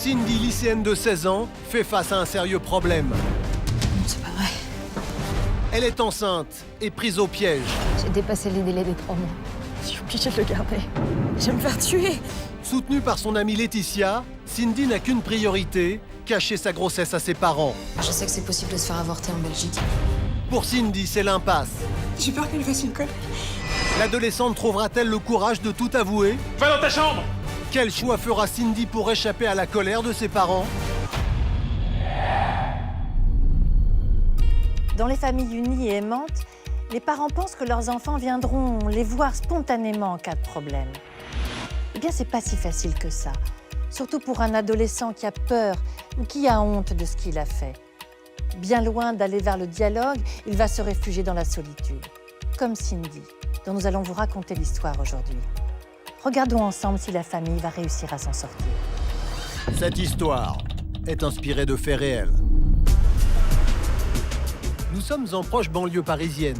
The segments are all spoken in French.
Cindy, lycéenne de 16 ans, fait face à un sérieux problème. Non, c'est pas vrai. Elle est enceinte et prise au piège. J'ai dépassé les délais des 3 mois. Je suis obligée de le garder. Je vais me faire tuer. Soutenue par son amie Laetitia, Cindy n'a qu'une priorité, cacher sa grossesse à ses parents. Je sais que c'est possible de se faire avorter en Belgique. Pour Cindy, c'est l'impasse. J'ai peur qu'elle fasse une conne. L'adolescente trouvera-t-elle le courage de tout avouer? Va dans ta chambre! Quel choix fera Cindy pour échapper à la colère de ses parents? Dans les familles unies et aimantes, les parents pensent que leurs enfants viendront les voir spontanément en cas de problème. Eh bien, c'est pas si facile que ça. Surtout pour un adolescent qui a peur ou qui a honte de ce qu'il a fait. Bien loin d'aller vers le dialogue, il va se réfugier dans la solitude. Comme Cindy, dont nous allons vous raconter l'histoire aujourd'hui. Regardons ensemble si la famille va réussir à s'en sortir. Cette histoire est inspirée de faits réels. Nous sommes en proche banlieue parisienne.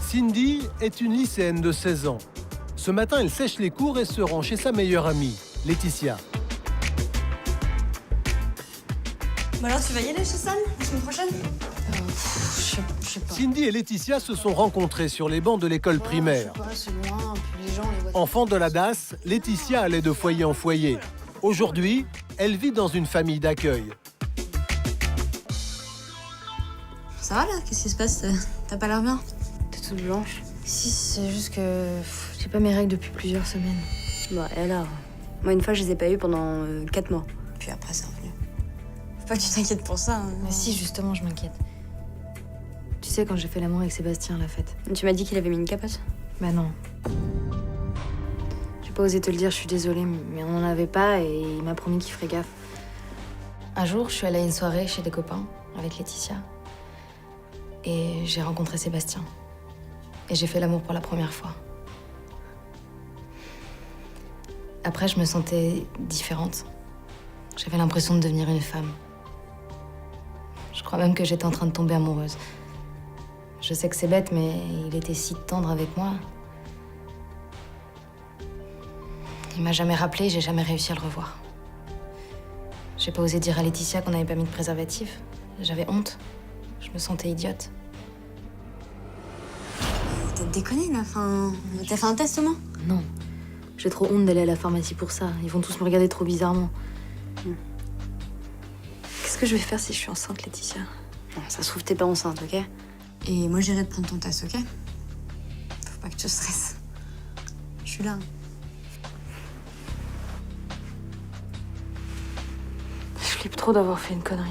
Cindy est une lycéenne de 16 ans. Ce matin, elle sèche les cours et se rend chez sa meilleure amie, Laetitia. Bon alors, tu vas y aller chez Sam, la semaine prochaine? Je sais pas. Cindy et Laetitia se sont rencontrées sur les bancs de l'école primaire. Je sais pas, c'est loin, puis les gens, les voient. Enfant de la DAS, Laetitia allait de foyer en foyer. Aujourd'hui, elle vit dans une famille d'accueil. Ça va là? Qu'est-ce qui se passe? T'as pas l'air bien? T'es toute blanche. Si, c'est juste que j'ai pas mes règles depuis plusieurs semaines. Bah et alors? Moi une fois je les ai pas eues pendant 4 mois. Puis après c'est revenu. Faut pas que tu t'inquiètes pour ça. Hein. Mais si, justement, je m'inquiète. Tu sais, quand j'ai fait l'amour avec Sébastien à la fête. Tu m'as dit qu'il avait mis une capote? Bah non. J'ai pas osé te le dire, je suis désolée, mais on en avait pas et il m'a promis qu'il ferait gaffe. Un jour, je suis allée à une soirée chez des copains avec Laetitia. Et j'ai rencontré Sébastien. Et j'ai fait l'amour pour la première fois. Après, je me sentais différente. J'avais l'impression de devenir une femme. Je crois même que j'étais en train de tomber amoureuse. Je sais que c'est bête, mais il était si tendre avec moi. Il m'a jamais rappelé, j'ai jamais réussi à le revoir. J'ai pas osé dire à Laetitia qu'on n'avait pas mis de préservatif. J'avais honte. Je me sentais idiote. T'as déconné là, enfin... T'as fait un test au moins? Non. J'ai trop honte d'aller à la pharmacie pour ça. Ils vont tous me regarder trop bizarrement. Qu'est-ce que je vais faire si je suis enceinte, Laetitia? Non, ça se trouve t'es pas enceinte, ok? Et moi j'irai te prendre ton test, ok? Faut pas que tu stresses. Je suis là. Je flippe trop d'avoir fait une connerie.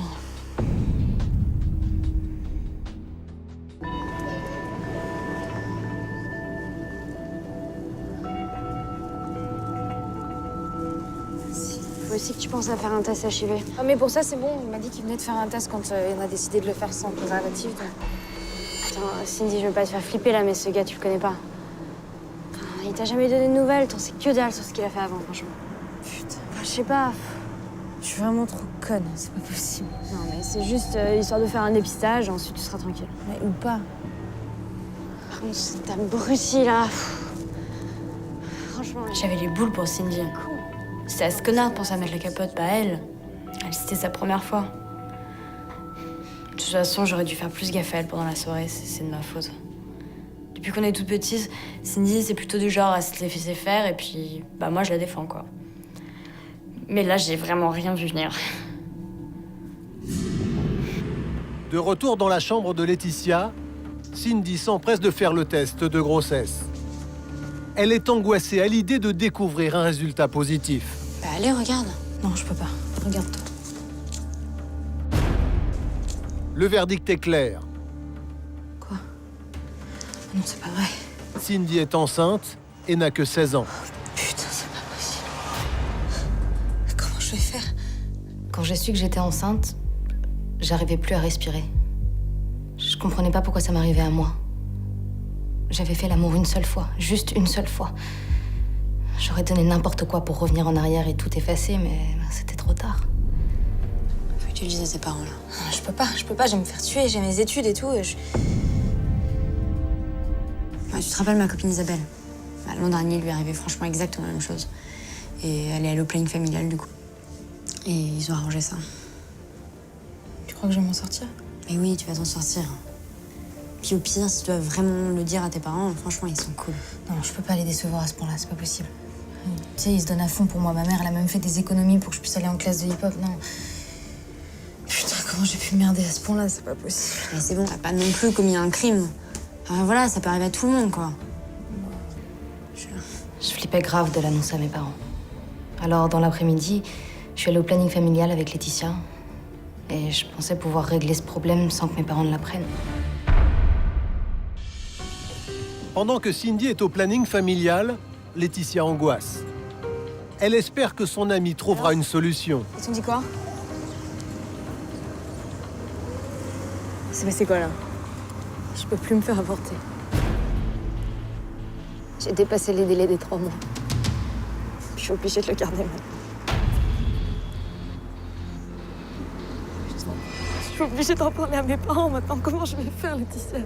Faut aussi que tu penses à faire un test HIV. Ah, mais pour ça, c'est bon. Il m'a dit qu'il venait de faire un test quand on a décidé de le faire sans préservatif. Donc... Attends, Cindy, je veux pas te faire flipper là, mais ce gars, tu le connais pas. Enfin, il t'a jamais donné de nouvelles, t'en sais que dalle sur ce qu'il a fait avant, franchement. Putain. Enfin, je sais pas. Je suis vraiment trop conne. C'est pas possible. Non, mais c'est juste histoire de faire un dépistage, ensuite tu seras tranquille. Mais ou pas. Par contre, c'est abruti là. Franchement, J'avais les boules pour Cindy. C'était à ce connard de penser à mettre la capote, pas elle. Elle, c'était sa première fois. De toute façon, j'aurais dû faire plus gaffe à elle pendant la soirée, c'est de ma faute. Depuis qu'on est toute petite, Cindy, c'est plutôt du genre à se laisser faire, et puis, bah moi, je la défends, quoi. Mais là, j'ai vraiment rien vu venir. De retour dans la chambre de Laetitia, Cindy s'empresse de faire le test de grossesse. Elle est angoissée à l'idée de découvrir un résultat positif. bah allez, regarde. Non, je peux pas. Regarde-toi. Le verdict est clair. Quoi? Non, c'est pas vrai. Cindy est enceinte et n'a que 16 ans. Putain, c'est pas possible. Comment je vais faire? Quand j'ai su que j'étais enceinte, j'arrivais plus à respirer. Je comprenais pas pourquoi ça m'arrivait à moi. J'avais fait l'amour une seule fois, juste une seule fois. J'aurais donné n'importe quoi pour revenir en arrière et tout effacer, mais c'était trop tard. Faut que tu le dises à tes parents là. Je peux pas, je vais me faire tuer, j'ai mes études et tout. Ouais, tu te rappelles ma copine Isabelle? L'an dernier, il lui est arrivé franchement exactement la même chose. Et elle est allée au planning familial du coup. Et ils ont arrangé ça. Tu crois que je vais m'en sortir? Mais oui, tu vas t'en sortir. Puis au pire, si tu dois vraiment le dire à tes parents, franchement, ils sont cool. Non, je peux pas les décevoir à ce point-là, c'est pas possible. Tu sais, ils se donnent à fond pour moi. Ma mère, elle a même fait des économies pour que je puisse aller en classe de hip-hop. Non. Putain, comment j'ai pu merder à ce point-là? C'est pas possible. Mais c'est bon, t'as pas non plus commis un crime. Voilà, ça peut arriver à tout le monde, quoi. Je flippais grave de l'annoncer à mes parents. Alors, dans l'après-midi, je suis allée au planning familial avec Laetitia. Et je pensais pouvoir régler ce problème sans que mes parents ne l'apprennent. Pendant que Cindy est au planning familial, Laetitia angoisse. Elle espère que son amie trouvera une solution. Ils t'ont dit quoi? C'est passé quoi là? Je peux plus me faire avorter. J'ai dépassé les délais des 3 mois. Je suis obligée de le garder maintenant. Je suis obligée d'en parler à mes parents maintenant. Comment je vais faire, Laetitia?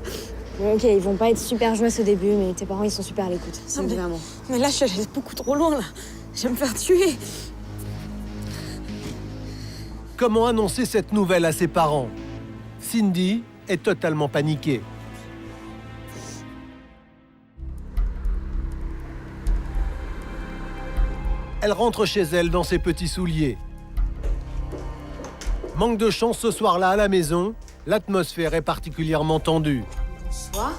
Bon, ok, ils vont pas être super joyeux au début, mais tes parents, ils sont super à l'écoute. C'est mais- vraiment. Mais là, je suis allée beaucoup trop loin, là. Je vais me faire tuer. Comment annoncer cette nouvelle à ses parents? Cindy est totalement paniquée. Elle rentre chez elle dans ses petits souliers. Manque de chance ce soir-là à la maison, l'atmosphère est particulièrement tendue. Bonsoir.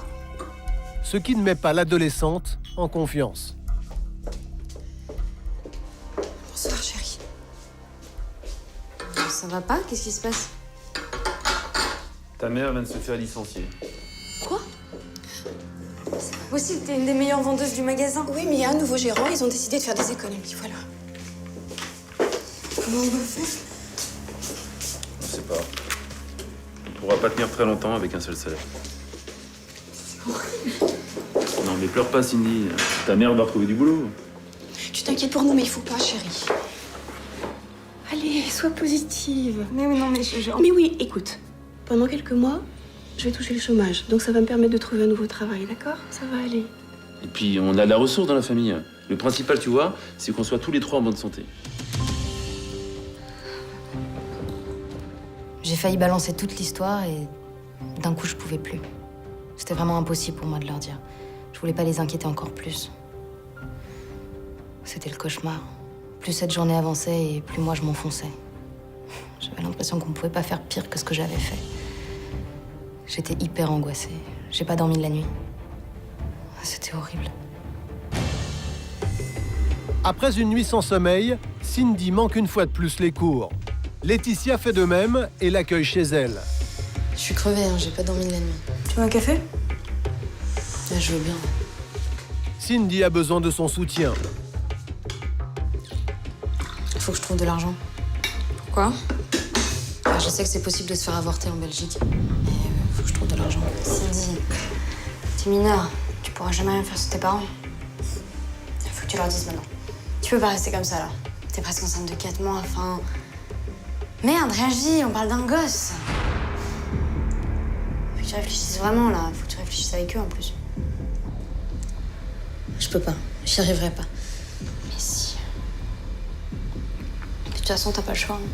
Ce qui ne met pas l'adolescente en confiance. Bonsoir, chérie. Ça va pas? Qu'est-ce qui se passe? Ta mère vient de se faire licencier. Quoi? C'est pas possible, t'es une des meilleures vendeuses du magasin. Oui, mais il y a un nouveau gérant, ils ont décidé de faire des économies, voilà. Comment on va faire? Je sais pas. On pourra pas tenir très longtemps avec un seul salaire. Non mais pleure pas, Cindy. Ta mère va retrouver du boulot. Tu t'inquiètes pour nous, mais il faut pas, chérie. Allez, sois positive. Mais oui, non, mais Mais oui, écoute, pendant quelques mois, je vais toucher le chômage, donc ça va me permettre de trouver un nouveau travail, d'accord? Ça va aller. Et puis on a de la ressource dans la famille. Le principal, tu vois, c'est qu'on soit tous les trois en bonne santé. J'ai failli balancer toute l'histoire et d'un coup, je pouvais plus. C'était vraiment impossible pour moi de leur dire. Je voulais pas les inquiéter encore plus. C'était le cauchemar. Plus cette journée avançait et plus moi je m'enfonçais. J'avais l'impression qu'on pouvait pas faire pire que ce que j'avais fait. J'étais hyper angoissée. J'ai pas dormi de la nuit. C'était horrible. Après une nuit sans sommeil, Cindy manque une fois de plus les cours. Laetitia fait de même et l'accueille chez elle. Je suis crevée, hein, j'ai pas dormi de la nuit. Tu veux un café? Là, je veux bien. Cindy a besoin de son soutien. Il faut que je trouve de l'argent. Pourquoi? Je sais que c'est possible de se faire avorter en Belgique, mais faut que je trouve de l'argent. Cindy, t'es mineure. Tu pourras jamais rien faire sur tes parents. Faut que tu leur dises maintenant. Tu peux pas rester comme ça, là. T'es presque enceinte de 4 mois, enfin... Merde, réagis, on parle d'un gosse. Faut que tu réfléchisses vraiment, là. Faut que tu réfléchisses avec eux, en plus. Je peux pas, j'y arriverai pas. Mais si... De toute façon, t'as pas le choix. hein.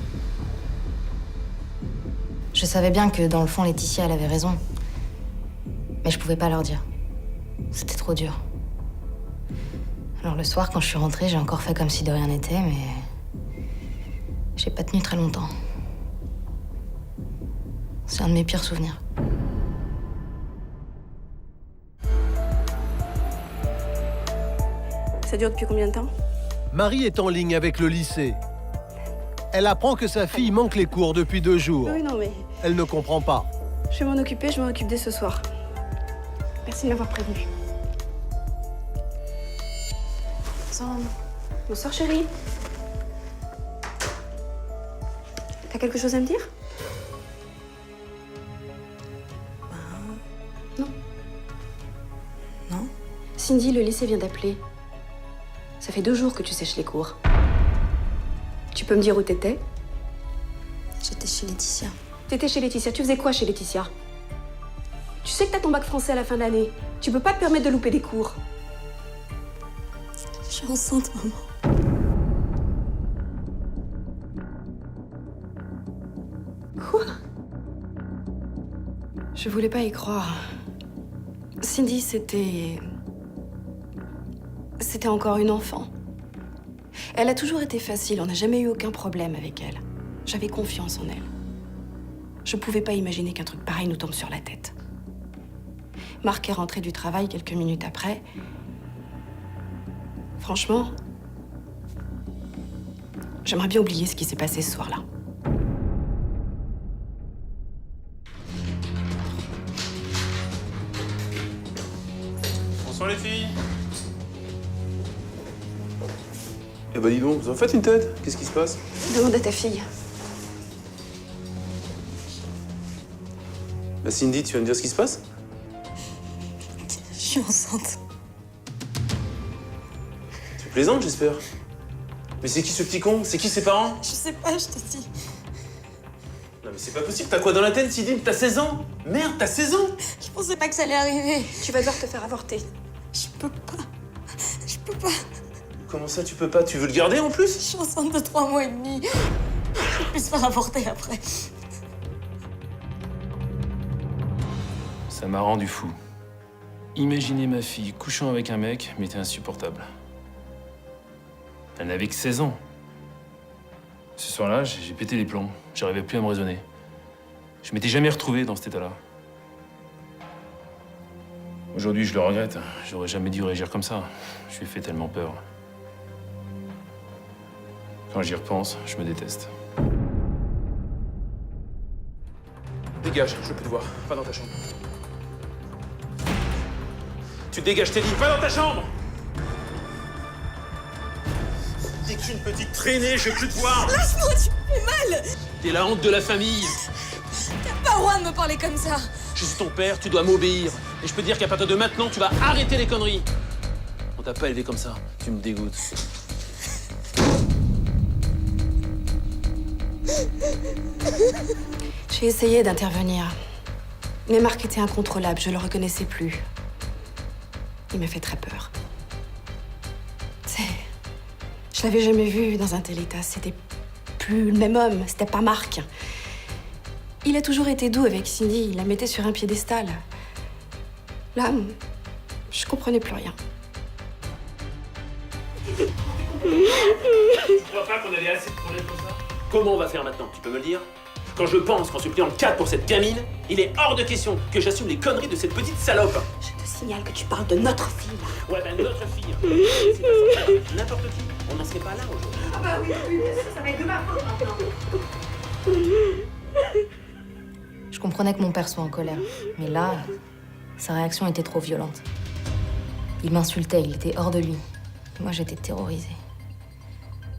Je savais bien que dans le fond, Laetitia, elle avait raison. Mais je pouvais pas leur dire. C'était trop dur. Alors le soir, quand je suis rentrée, j'ai encore fait comme si de rien n'était, mais... j'ai pas tenu très longtemps. C'est un de mes pires souvenirs. Ça dure depuis combien de temps? Marie est en ligne avec le lycée. Elle apprend que sa fille manque les cours depuis 2 jours. Oui, non, mais Elle ne comprend pas. je vais m'en occuper, je m'en occupe dès ce soir. Merci de m'avoir prévenu. Sans... Bonsoir, chérie. T'as quelque chose à me dire? Non. Non? Cindy, le lycée vient d'appeler. Ça fait 2 jours que tu sèches les cours. Tu peux me dire où t'étais? J'étais chez Laetitia. T'étais chez Laetitia. Tu faisais quoi chez Laetitia? Tu sais que t'as ton bac français à la fin de l'année. Tu peux pas te permettre de louper des cours. Je suis enceinte, maman. Je voulais pas y croire. Cindy, c'était encore une enfant. Elle a toujours été facile, on n'a jamais eu aucun problème avec elle. J'avais confiance en elle. Je pouvais pas imaginer qu'un truc pareil nous tombe sur la tête. Marc est rentré du travail quelques minutes après. Franchement, j'aimerais bien oublier ce qui s'est passé ce soir-là. Bonsoir les filles. Eh ben dis donc, vous en faites une tête? Qu'est-ce qui se passe? Demande à ta fille. Bah Cindy, tu vas me dire ce qui se passe? Je suis enceinte. Tu plaisantes, j'espère. Mais c'est qui ce petit con? C'est qui ses parents? Je sais pas, je te dis. Non mais c'est pas possible, t'as quoi dans la tête, Cindy? T'as 16 ans? Merde, t'as 16 ans? Je pensais pas que ça allait arriver. Tu vas devoir te faire avorter. Je peux pas. Je peux pas. Comment ça, tu peux pas? Tu veux le garder en Je plus? suis enceinte de 3 mois et demi. Je vais se faire avorter après. Ça m'a rendu fou. Imaginez ma fille couchant avec un mec m'était insupportable. Elle n'avait que 16 ans. Ce soir-là, j'ai pété les plombs. J'arrivais plus à me raisonner. Je m'étais jamais retrouvé dans cet état-là. Aujourd'hui, je le regrette. J'aurais jamais dû réagir comme ça. Je lui ai fait tellement peur. Quand j'y repense, je me déteste. Dégage, je veux plus te voir. Va dans ta chambre. Tu dégages, t'es dit, va dans ta chambre! T'es qu'une petite traînée, je veux plus te voir! Lâche-moi, tu me fais mal. T'es la honte de la famille! T'as pas le droit de me parler comme ça. Je suis ton père, tu dois m'obéir. Et je peux te dire qu'à partir de maintenant, tu vas arrêter les conneries. On t'a pas élevé comme ça. Tu me dégoûtes. J'ai essayé d'intervenir. Mais Marc était incontrôlable, je le reconnaissais plus. Il m'a fait très peur. Je l'avais jamais vu dans un tel état. C'était plus le même homme, c'était pas Marc. Il a toujours été doux avec Cindy, il la mettait sur un piédestal. Là, je comprenais plus rien. Tu crois pas qu'on avait assez de problèmes comme ça? Comment on va faire maintenant? Tu peux me le dire? Quand je pense qu'en suppliant le 4 pour cette gamine, il est hors de question que j'assume les conneries de cette petite salope. Je te signale que tu parles de notre fille. Ouais, ben notre fille. C'est pas ça. N'importe qui. On n'en serait pas là aujourd'hui. Ah bah oui, ça va être de ma faute maintenant. Je comprenais que mon père soit en colère, mais là, sa réaction était trop violente. Il m'insultait, il était hors de lui. Et moi, j'étais terrorisée.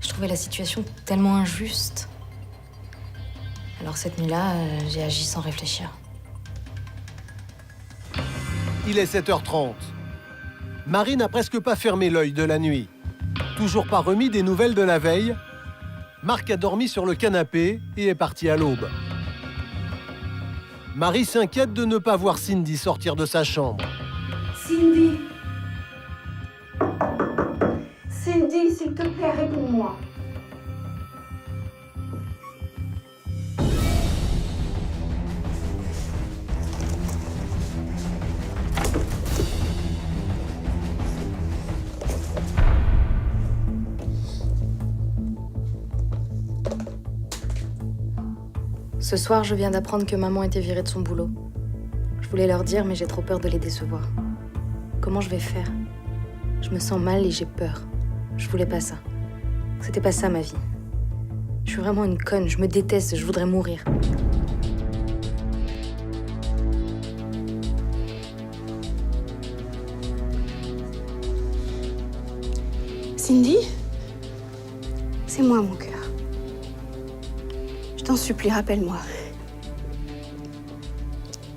Je trouvais la situation tellement injuste. Alors cette nuit-là, j'ai agi sans réfléchir. Il est 7h30. Marie n'a presque pas fermé l'œil de la nuit. Toujours pas remis des nouvelles de la veille, Marc a dormi sur le canapé et est parti à l'aube. Marie s'inquiète de ne pas voir Cindy sortir de sa chambre. Cindy. Cindy, s'il te plaît, réponds-moi. Ce soir, je viens d'apprendre que maman était virée de son boulot. Je voulais leur dire, mais j'ai trop peur de les décevoir. Comment je vais faire? Je me sens mal et j'ai peur. Je voulais pas ça. C'était pas ça ma vie. Je suis vraiment une conne, je me déteste, je voudrais mourir. Cindy, c'est moi, mon cœur. Je t'en supplie, rappelle-moi.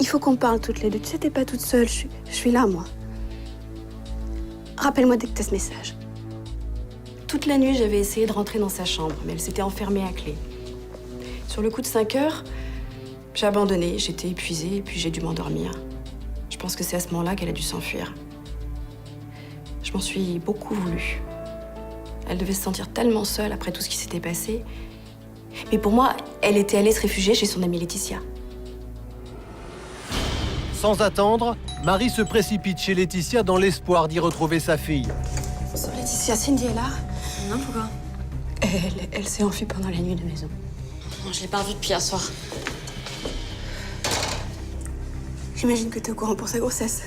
Il faut qu'on parle toutes les deux. Tu sais, t'es pas toute seule. Je suis là, moi. Rappelle-moi dès que t'as ce message. Toute la nuit, j'avais essayé de rentrer dans sa chambre, mais elle s'était enfermée à clé. Sur le coup de 5 heures, j'ai abandonné. J'étais épuisée et puis j'ai dû m'endormir. Je pense que c'est à ce moment-là qu'elle a dû s'enfuir. Je m'en suis beaucoup voulu. Elle devait se sentir tellement seule après tout ce qui s'était passé. Mais pour moi, elle était allée se réfugier chez son amie Laetitia. Sans attendre, Marie se précipite chez Laetitia dans l'espoir d'y retrouver sa fille. Sur Laetitia, Cindy est là. Non, pourquoi? Elle s'est enfuie pendant la nuit de maison. Non, je l'ai pas revue depuis hier soir. J'imagine que t'es au courant pour sa grossesse.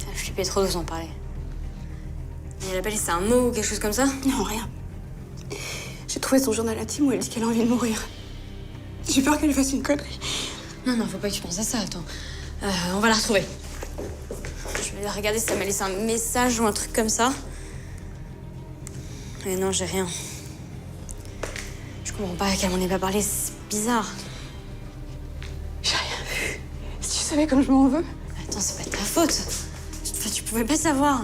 Elle flippait trop de vous en parler. Et elle a pas laissé un mot ou quelque chose comme ça? Non, rien. J'ai trouvé son journal intime où elle dit qu'elle a envie de mourir. J'ai peur qu'elle fasse une connerie. Non, faut pas que tu penses à ça, attends. On va la retrouver. Je vais regarder si elle m'a laissé un message ou un truc comme ça. Mais non, j'ai rien. Je comprends pas qu'elle m'en ait pas parlé, c'est bizarre. J'ai rien vu. Si tu savais comme je m'en veux. Attends, c'est pas de ta faute. Tu pouvais pas savoir.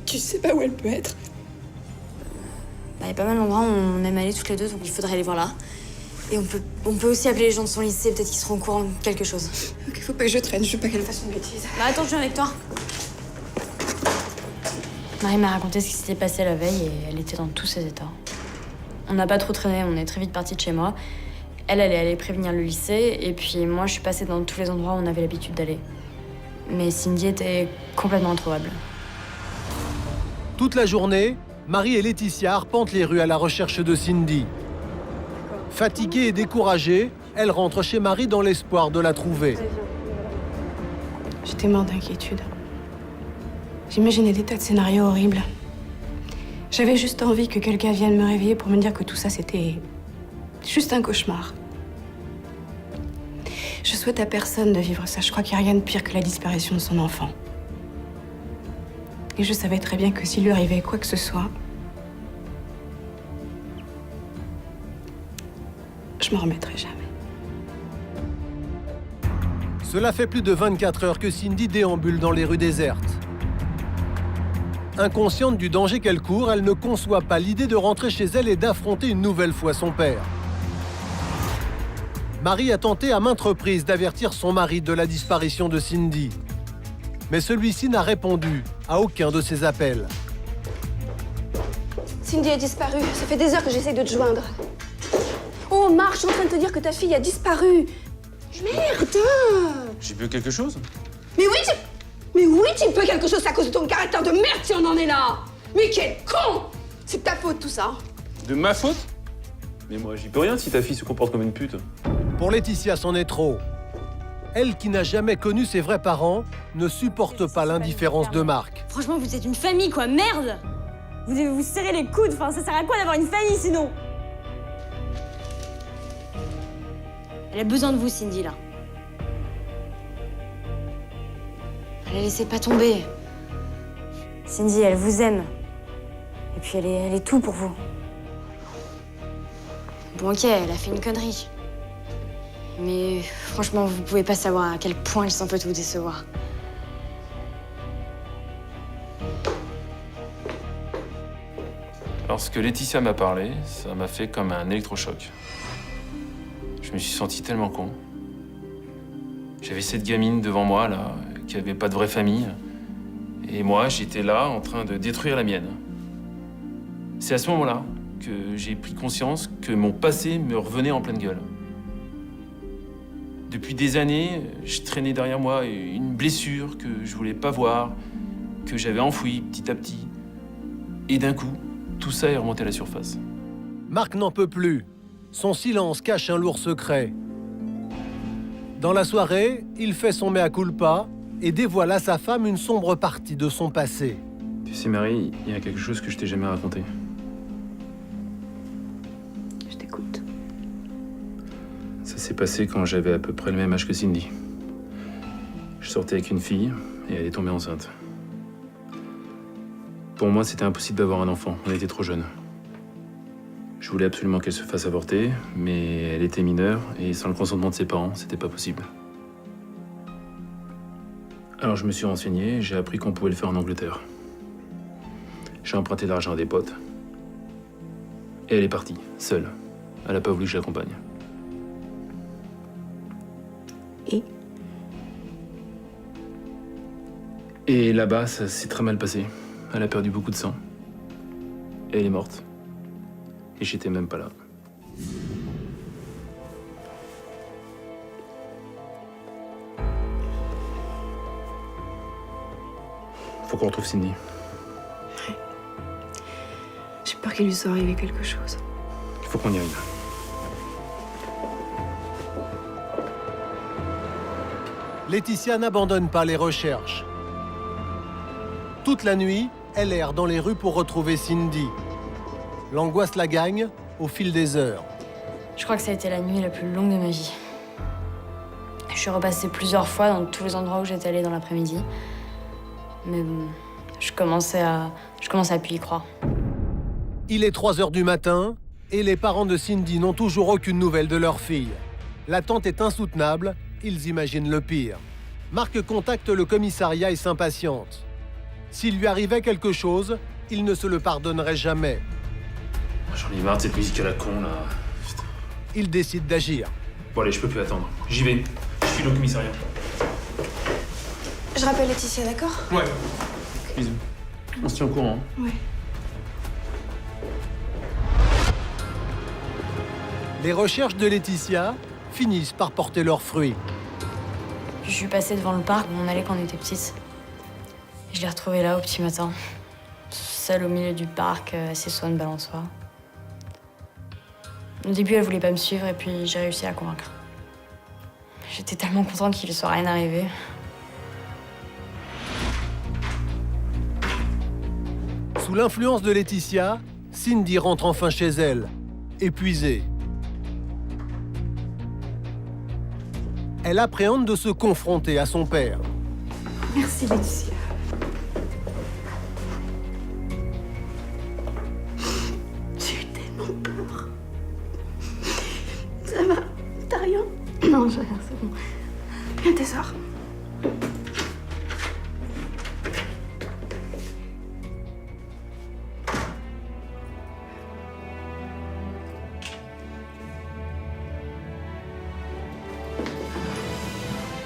Tu sais pas où elle peut être. Bah, y a pas mal d'endroits où on aime aller toutes les deux, donc il faudrait aller voir là. Et on peut aussi appeler les gens de son lycée, peut-être qu'ils seront au courant de quelque chose. Ok, faut pas que je traîne, je veux pas qu'elle fasse une bêtise. Bah attends, je viens avec toi. Marie m'a raconté ce qui s'était passé la veille et elle était dans tous ses états. On n'a pas trop traîné, on est très vite partis de chez moi. Elle est allée prévenir le lycée et puis moi je suis passée dans tous les endroits où on avait l'habitude d'aller. Mais Cindy était complètement introuvable. Toute la journée, Marie et Laetitia arpentent les rues à la recherche de Cindy. Fatiguée et découragée, elle rentre chez Marie dans l'espoir de la trouver. J'étais morte d'inquiétude. J'imaginais des tas de scénarios horribles. J'avais juste envie que quelqu'un vienne me réveiller pour me dire que tout ça, c'était juste un cauchemar. Je souhaite à personne de vivre ça. Je crois qu'il n'y a rien de pire que la disparition de son enfant. Et je savais très bien que s'il lui arrivait quoi que ce soit, je m'en remettrai jamais. Cela fait plus de 24 heures que Cindy déambule dans les rues désertes. Inconsciente du danger qu'elle court, elle ne conçoit pas l'idée de rentrer chez elle et d'affronter une nouvelle fois son père. Marie a tenté à maintes reprises d'avertir son mari de la disparition de Cindy. Mais celui-ci n'a répondu à aucun de ses appels. Cindy a disparu. Ça fait des heures que j'essaye de te joindre. Oh, Marc, je suis en train de te dire que ta fille a disparu. Merde! J'ai bu quelque chose? Mais oui, tu peux quelque chose à cause de ton caractère de merde si on en est là. Mais quel con! C'est de ta faute tout ça. De ma faute? Mais moi, j'y peux rien si ta fille se comporte comme une pute. Pour Laetitia, c'en est trop. Elle, qui n'a jamais connu ses vrais parents, ne supporte pas l'indifférence de Marc. Franchement, vous êtes une famille quoi, merde! Vous devez vous serrer les coudes, enfin ça sert à quoi d'avoir une famille sinon? Elle a besoin de vous, Cindy, là. Ne la laissez pas tomber. Cindy, elle vous aime. Et puis elle est tout pour vous. Bon, ok, elle a fait une connerie. Mais franchement, vous pouvez pas savoir à quel point elle s'en peut vous décevoir. Lorsque Laetitia m'a parlé, ça m'a fait comme un électrochoc. Je me suis senti tellement con. J'avais cette gamine devant moi, là, qui avait pas de vraie famille. Et moi, j'étais là, en train de détruire la mienne. C'est à ce moment-là que j'ai pris conscience que mon passé me revenait en pleine gueule. Depuis des années, je traînais derrière moi une blessure que je voulais pas voir, que j'avais enfouie petit à petit. Et d'un coup, tout ça est remonté à la surface. Marc n'en peut plus. Son silence cache un lourd secret. Dans la soirée, il fait son mea culpa et dévoile à sa femme une sombre partie de son passé. Tu sais, Marie, il y a quelque chose que je t'ai jamais raconté. Je t'écoute. Ça s'est passé quand j'avais à peu près le même âge que Cindy. Je sortais avec une fille et elle est tombée enceinte. Pour moi, c'était impossible d'avoir un enfant. On était trop jeunes. Je voulais absolument qu'elle se fasse avorter, mais elle était mineure et sans le consentement de ses parents, c'était pas possible. Alors je me suis renseigné, j'ai appris qu'on pouvait le faire en Angleterre. J'ai emprunté de l'argent à des potes. Et elle est partie, seule. Elle a pas voulu que je l'accompagne. Et là-bas, ça s'est très mal passé. Elle a perdu beaucoup de sang. Et elle est morte. Et j'étais même pas là. Faut qu'on retrouve Cindy. J'ai peur qu'il lui soit arrivé quelque chose. Il faut qu'on y aille. Laetitia n'abandonne pas les recherches. Toute la nuit, elle erre dans les rues pour retrouver Cindy. L'angoisse la gagne au fil des heures. Je crois que ça a été la nuit la plus longue de ma vie. Je suis repassée plusieurs fois dans tous les endroits où j'étais allée dans l'après-midi. Mais bon, je commençais à plus y croire. Il est 3 heures du matin et les parents de Cindy n'ont toujours aucune nouvelle de leur fille. L'attente est insoutenable, ils imaginent le pire. Marc contacte le commissariat et s'impatiente. S'il lui arrivait quelque chose, il ne se le pardonnerait jamais. J'en ai marre de cette musique à la con, là. Putain. Il décide d'agir. Bon, allez, je peux plus attendre. J'y vais. Je file au commissariat. Je rappelle Laetitia, d'accord? Ouais. Bisous. On se tient au courant. Ouais. Les recherches de Laetitia finissent par porter leurs fruits. Je suis passée devant le parc où on allait quand on était petite. Je l'ai retrouvée là au petit matin, seule au milieu du parc, assise sur une balançoire. Au début, elle voulait pas me suivre et puis j'ai réussi à la convaincre. J'étais tellement contente qu'il ne soit rien arrivé. Sous l'influence de Laetitia, Cindy rentre enfin chez elle, épuisée. Elle appréhende de se confronter à son père. Merci, Laetitia. J'ai eu tellement peur. Ça va? T'as rien? Non, j'ai rien, c'est bon. Viens, t'essors.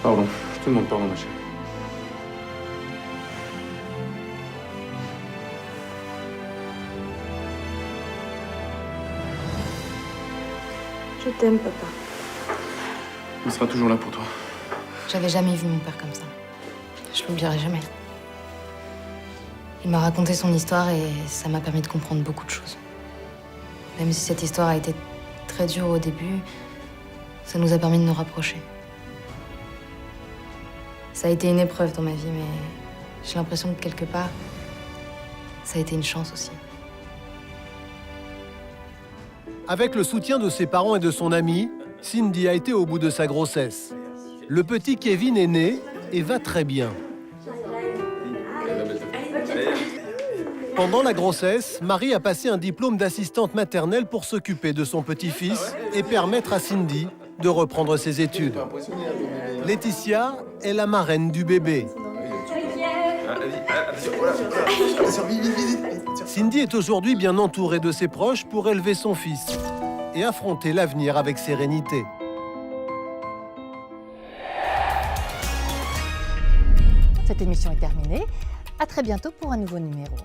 Pardon. Je te demande pardon, ma chérie. Je t'aime, papa. On sera toujours là pour toi. J'avais jamais vu mon père comme ça. Je l'oublierai jamais. Il m'a raconté son histoire et ça m'a permis de comprendre beaucoup de choses. Même si cette histoire a été très dure au début, ça nous a permis de nous rapprocher. Ça a été une épreuve dans ma vie, mais j'ai l'impression que quelque part, ça a été une chance aussi. Avec le soutien de ses parents et de son ami, Cindy a été au bout de sa grossesse. Le petit Kevin est né et va très bien. Pendant la grossesse, Marie a passé un diplôme d'assistante maternelle pour s'occuper de son petit-fils et permettre à Cindy de reprendre ses études. Laetitia est la marraine du bébé. Cindy est aujourd'hui bien entourée de ses proches pour élever son fils et affronter l'avenir avec sérénité. Cette émission est terminée. À très bientôt pour un nouveau numéro.